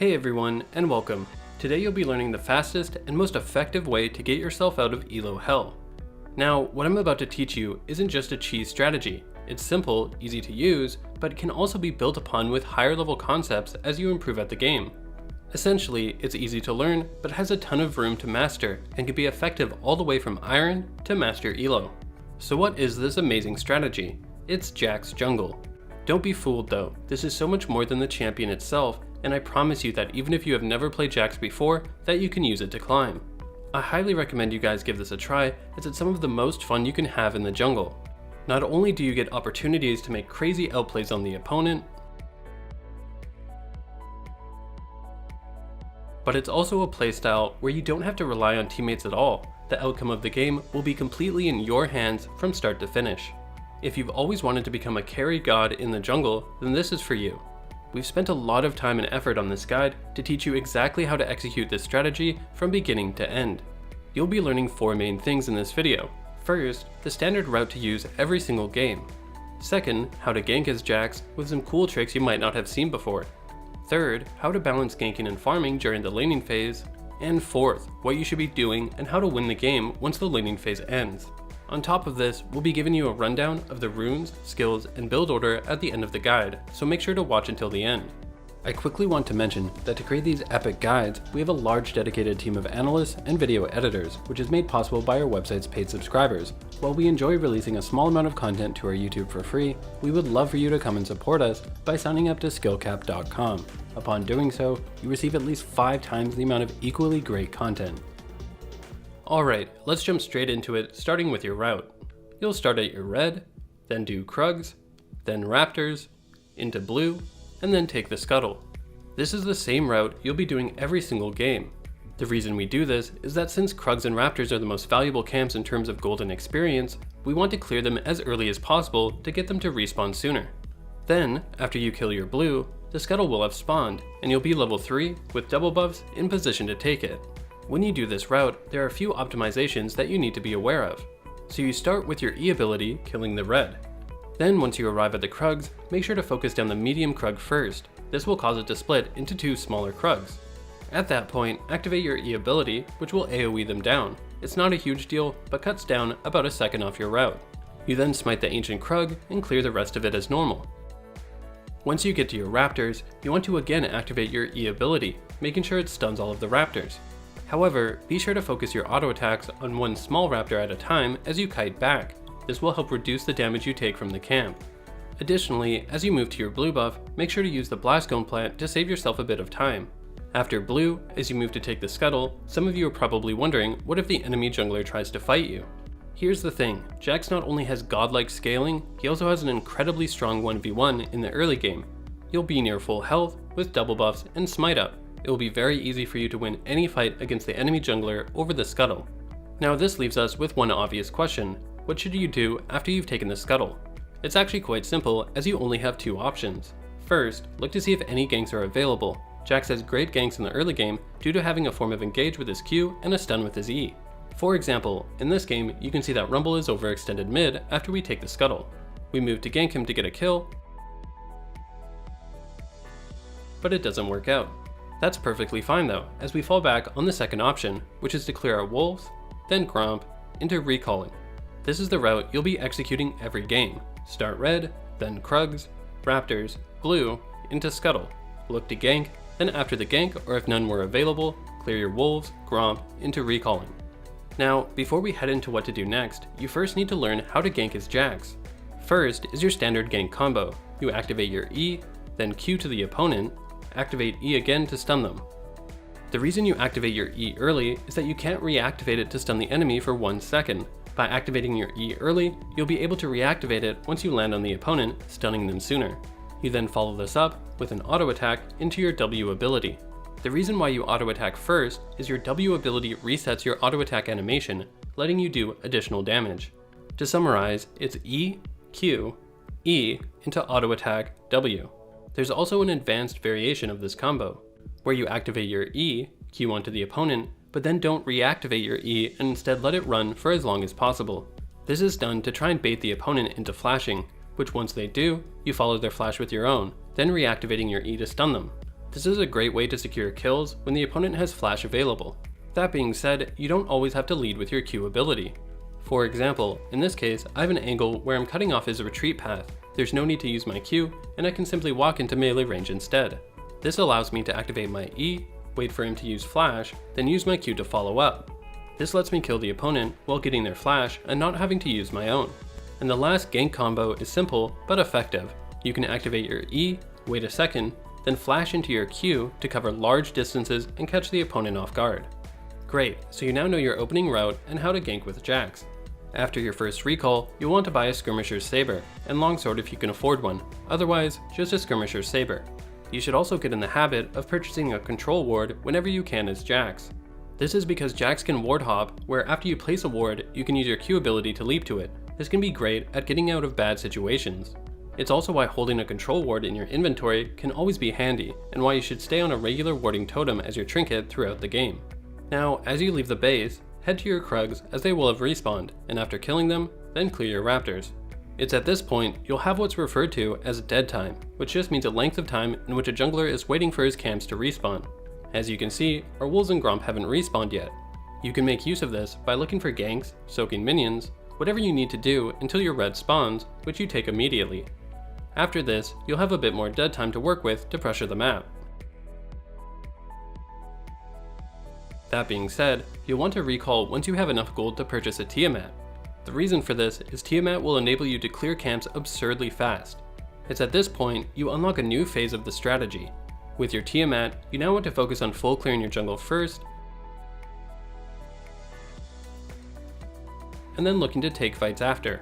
Hey everyone, and welcome. Today you'll be learning the fastest and most effective way to get yourself out of ELO hell. Now, what I'm about to teach you isn't just a cheese strategy. It's simple, easy to use, but it can also be built upon with higher level concepts as you improve at the game. Essentially, it's easy to learn, but has a ton of room to master and can be effective all the way from Iron to Master ELO. So what is this amazing strategy? It's Jack's Jungle. Don't be fooled though, this is so much more than the champion itself, and I promise you that even if you have never played Jax before, that you can use it to climb. I highly recommend you guys give this a try, as it's some of the most fun you can have in the jungle. Not only do you get opportunities to make crazy outplays on the opponent, but it's also a playstyle where you don't have to rely on teammates at all. The outcome of the game will be completely in your hands from start to finish. If you've always wanted to become a carry god in the jungle, then this is for you. We've spent a lot of time and effort on this guide to teach you exactly how to execute this strategy from beginning to end. You'll be learning 4 main things in this video. First, the standard route to use every single game. Second, how to gank as Jax with some cool tricks you might not have seen before. Third, how to balance ganking and farming during the laning phase. And fourth, what you should be doing and how to win the game once the laning phase ends. On top of this, we'll be giving you a rundown of the runes, skills, and build order at the end of the guide, so make sure to watch until the end. I quickly want to mention that to create these epic guides, we have a large dedicated team of analysts and video editors, which is made possible by our website's paid subscribers. While we enjoy releasing a small amount of content to our YouTube for free, we would love for you to come and support us by signing up to skillcap.com. Upon doing so, you receive at least 5 times the amount of equally great content. Alright, let's jump straight into it, starting with your route. You'll start at your red, then do Krugs, then Raptors, into blue, and then take the Scuttle. This is the same route you'll be doing every single game. The reason we do this is that since Krugs and Raptors are the most valuable camps in terms of golden experience, we want to clear them as early as possible to get them to respawn sooner. Then, after you kill your blue, the Scuttle will have spawned, and you'll be level 3 with double buffs in position to take it. When you do this route, there are a few optimizations that you need to be aware of. So you start with your E ability, killing the red. Then once you arrive at the Krugs, make sure to focus down the medium Krug first. This will cause it to split into 2 smaller Krugs. At that point, activate your E ability, which will AoE them down. It's not a huge deal, but cuts down about a second off your route. You then smite the ancient Krug and clear the rest of it as normal. Once you get to your Raptors, you want to again activate your E ability, making sure it stuns all of the Raptors. However, be sure to focus your auto attacks on one small raptor at a time as you kite back. This will help reduce the damage you take from the camp. Additionally, as you move to your blue buff, make sure to use the blast cone plant to save yourself a bit of time. After blue, as you move to take the Scuttle, some of you are probably wondering, what if the enemy jungler tries to fight you? Here's the thing, Jax not only has godlike scaling, he also has an incredibly strong 1v1 in the early game. You'll be near full health, with double buffs and smite up. It will be very easy for you to win any fight against the enemy jungler over the Scuttle. Now this leaves us with one obvious question. What should you do after you've taken the Scuttle? It's actually quite simple, as you only have 2 options. First, look to see if any ganks are available. Jax has great ganks in the early game due to having a form of engage with his Q and a stun with his E. For example, in this game you can see that Rumble is overextended mid after we take the Scuttle. We move to gank him to get a kill, but it doesn't work out. That's perfectly fine though, as we fall back on the second option, which is to clear our wolves, then Gromp, into recalling. This is the route you'll be executing every game. Start red, then Krugs, Raptors, blue, into Scuttle. Look to gank, then after the gank, or if none were available, clear your wolves, Gromp, into recalling. Now, before we head into what to do next, you first need to learn how to gank as Jax. First is your standard gank combo. You activate your E, then Q to the opponent, activate E again to stun them. The reason you activate your E early is that you can't reactivate it to stun the enemy for 1 second. By activating your E early, you'll be able to reactivate it once you land on the opponent, stunning them sooner. You then follow this up with an auto attack into your W ability. The reason why you auto attack first is your W ability resets your auto attack animation, letting you do additional damage. To summarize, it's E, Q, E into auto attack W. There's also an advanced variation of this combo, where you activate your E, Q onto the opponent, but then don't reactivate your E and instead let it run for as long as possible. This is done to try and bait the opponent into flashing, which once they do, you follow their flash with your own, then reactivating your E to stun them. This is a great way to secure kills when the opponent has flash available. That being said, you don't always have to lead with your Q ability. For example, in this case, I have an angle where I'm cutting off his retreat path. There's no need to use my Q, and I can simply walk into melee range instead. This allows me to activate my E, wait for him to use flash, then use my Q to follow up. This lets me kill the opponent while getting their flash and not having to use my own. And the last gank combo is simple but effective. You can activate your E, wait a second, then flash into your Q to cover large distances and catch the opponent off guard. Great, so you now know your opening route and how to gank with Jax. After your first recall, you'll want to buy a Skirmisher's Saber, and Longsword if you can afford one, otherwise just a Skirmisher's Saber. You should also get in the habit of purchasing a control ward whenever you can as Jax. This is because Jax can ward hop, where after you place a ward, you can use your Q ability to leap to it. This can be great at getting out of bad situations. It's also why holding a control ward in your inventory can always be handy, and why you should stay on a regular warding totem as your trinket throughout the game. Now, as you leave the base, head to your Krugs as they will have respawned, and after killing them, then clear your raptors. It's at this point you'll have what's referred to as dead time, which just means a length of time in which a jungler is waiting for his camps to respawn. As you can see, our Wolves and Gromp haven't respawned yet. You can make use of this by looking for ganks, soaking minions, whatever you need to do until your red spawns, which you take immediately. After this, you'll have a bit more dead time to work with to pressure the map. That being said, you'll want to recall once you have enough gold to purchase a Tiamat. The reason for this is Tiamat will enable you to clear camps absurdly fast. It's at this point you unlock a new phase of the strategy. With your Tiamat, you now want to focus on full clearing your jungle first, and then looking to take fights after.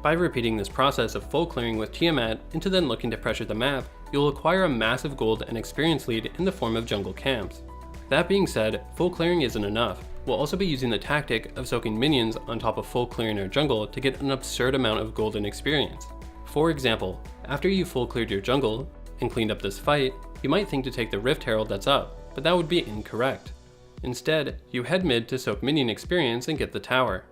By repeating this process of full clearing with Tiamat into then looking to pressure the map, you'll acquire a massive gold and experience lead in the form of jungle camps. That being said, full clearing isn't enough. We'll also be using the tactic of soaking minions on top of full clearing our jungle to get an absurd amount of gold and experience. For example, after you've full cleared your jungle and cleaned up this fight, you might think to take the Rift Herald that's up, but that would be incorrect. Instead, you head mid to soak minion experience and get the tower.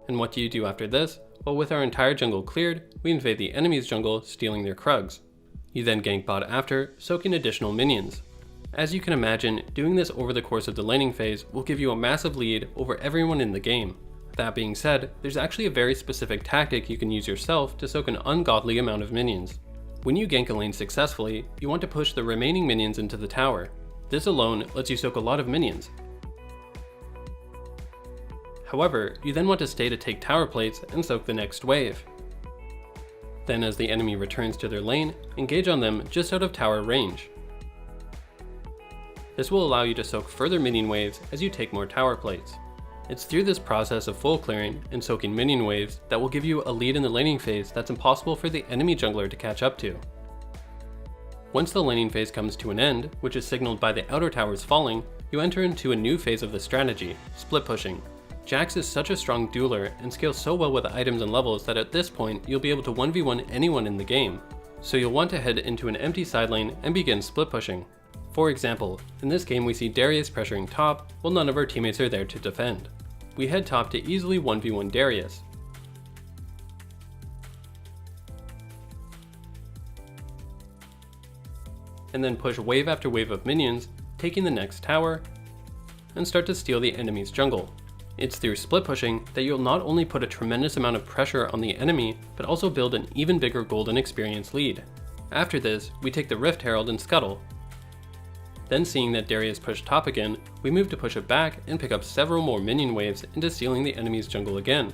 And what do you do after this? Well, with our entire jungle cleared, we invade the enemy's jungle, stealing their Krugs. You then gank bot after, soaking additional minions. As you can imagine, doing this over the course of the laning phase will give you a massive lead over everyone in the game. That being said, there's actually a very specific tactic you can use yourself to soak an ungodly amount of minions. When you gank a lane successfully, you want to push the remaining minions into the tower. This alone lets you soak a lot of minions. However, you then want to stay to take tower plates and soak the next wave. Then as the enemy returns to their lane, engage on them just out of tower range. This will allow you to soak further minion waves as you take more tower plates. It's through this process of full clearing and soaking minion waves that will give you a lead in the laning phase that's impossible for the enemy jungler to catch up to. Once the laning phase comes to an end, which is signaled by the outer towers falling, you enter into a new phase of the strategy, split pushing. Jax is such a strong dueler and scales so well with items and levels that at this point you'll be able to 1v1 anyone in the game. So you'll want to head into an empty side lane and begin split pushing. For example, in this game we see Darius pressuring top while none of our teammates are there to defend. We head top to easily 1v1 Darius. And then push wave after wave of minions, taking the next tower, and start to steal the enemy's jungle. It's through split pushing that you'll not only put a tremendous amount of pressure on the enemy, but also build an even bigger golden experience lead. After this, we take the Rift Herald and scuttle. Then seeing that Darius pushed top again, we move to push it back and pick up several more minion waves into stealing the enemy's jungle again.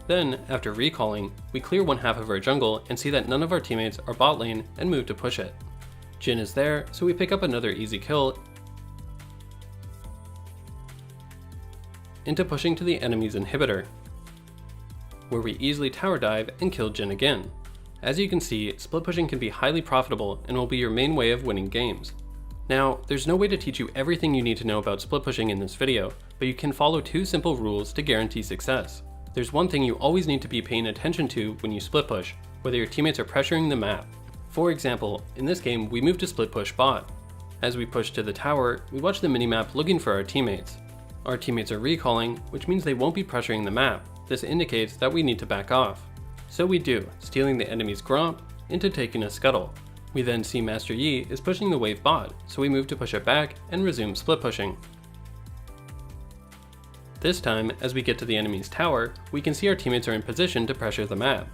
Then, after recalling, we clear one half of our jungle and see that none of our teammates are bot lane and move to push it. Jhin is there, so we pick up another easy kill into pushing to the enemy's inhibitor, where we easily tower dive and kill Jhin again. As you can see, split pushing can be highly profitable and will be your main way of winning games. Now, there's no way to teach you everything you need to know about split pushing in this video, but you can follow two simple rules to guarantee success. There's one thing you always need to be paying attention to when you split push, whether your teammates are pressuring the map. For example, in this game we move to split push bot. As we push to the tower, we watch the minimap looking for our teammates. Our teammates are recalling, which means they won't be pressuring the map. This indicates that we need to back off. So we do, stealing the enemy's Gromp into taking a scuttle. We then see Master Yi is pushing the wave bot, so we move to push it back and resume split pushing. This time, as we get to the enemy's tower, we can see our teammates are in position to pressure the map.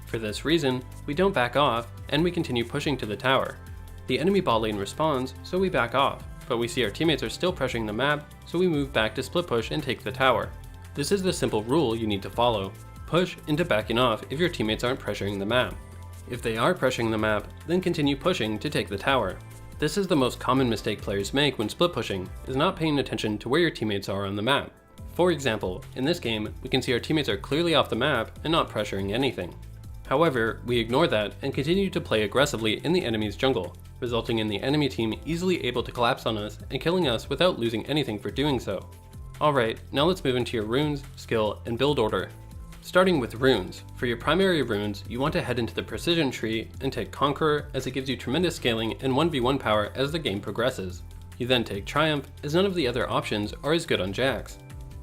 For this reason, we don't back off, and we continue pushing to the tower. The enemy bot lane responds, so we back off, but we see our teammates are still pressuring the map, so we move back to split push and take the tower. This is the simple rule you need to follow. Push into backing off if your teammates aren't pressuring the map. If they are pressuring the map, then continue pushing to take the tower. This is the most common mistake players make when split pushing, is not paying attention to where your teammates are on the map. For example, in this game, we can see our teammates are clearly off the map and not pressuring anything. However, we ignore that and continue to play aggressively in the enemy's jungle, resulting in the enemy team easily able to collapse on us and killing us without losing anything for doing so. Alright, now let's move into your runes, skill, and build order. Starting with runes. For your primary runes, you want to head into the precision tree and take Conqueror, as it gives you tremendous scaling and 1v1 power as the game progresses. You then take Triumph, as none of the other options are as good on Jax.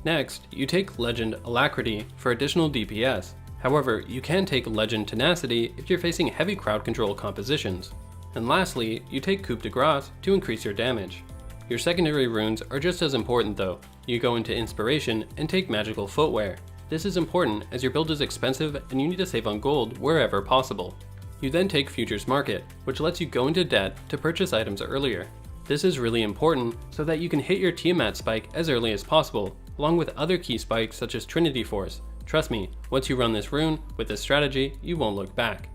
Next, you take Legend Alacrity for additional DPS. However, you can take Legend Tenacity if you're facing heavy crowd control compositions. And lastly, you take Coup de Grace to increase your damage. Your secondary runes are just as important though. You go into Inspiration and take Magical Footwear. This is important as your build is expensive and you need to save on gold wherever possible. You then take Futures Market, which lets you go into debt to purchase items earlier. This is really important so that you can hit your Tiamat spike as early as possible, along with other key spikes such as Trinity Force. Trust me, once you run this rune with this strategy, you won't look back.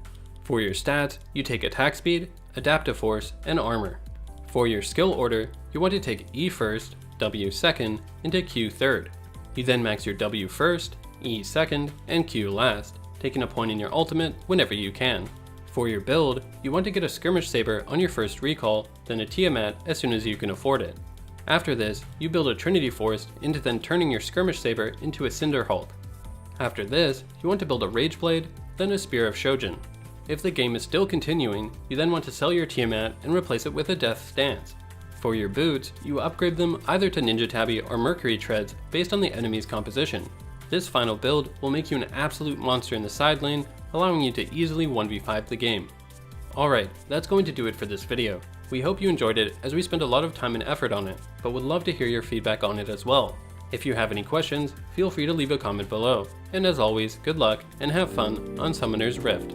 For your stats, you take Attack Speed, Adaptive Force, and Armor. For your skill order, you want to take E first, W second, into Q third. You then max your W first, E second, and Q last, taking a point in your ultimate whenever you can. For your build, you want to get a Skirmish Saber on your first recall, then a Tiamat as soon as you can afford it. After this, you build a Trinity Force into then turning your Skirmish Saber into a Cinder Hulk. After this, you want to build a Rage Blade, then a Spear of Shojin. If the game is still continuing, you then want to sell your Tiamat and replace it with a Death Stance. For your boots, you upgrade them either to Ninja Tabby or Mercury Treads based on the enemy's composition. This final build will make you an absolute monster in the side lane, allowing you to easily 1v5 the game. Alright, that's going to do it for this video. We hope you enjoyed it as we spent a lot of time and effort on it, but would love to hear your feedback on it as well. If you have any questions, feel free to leave a comment below. And as always, good luck and have fun on Summoner's Rift.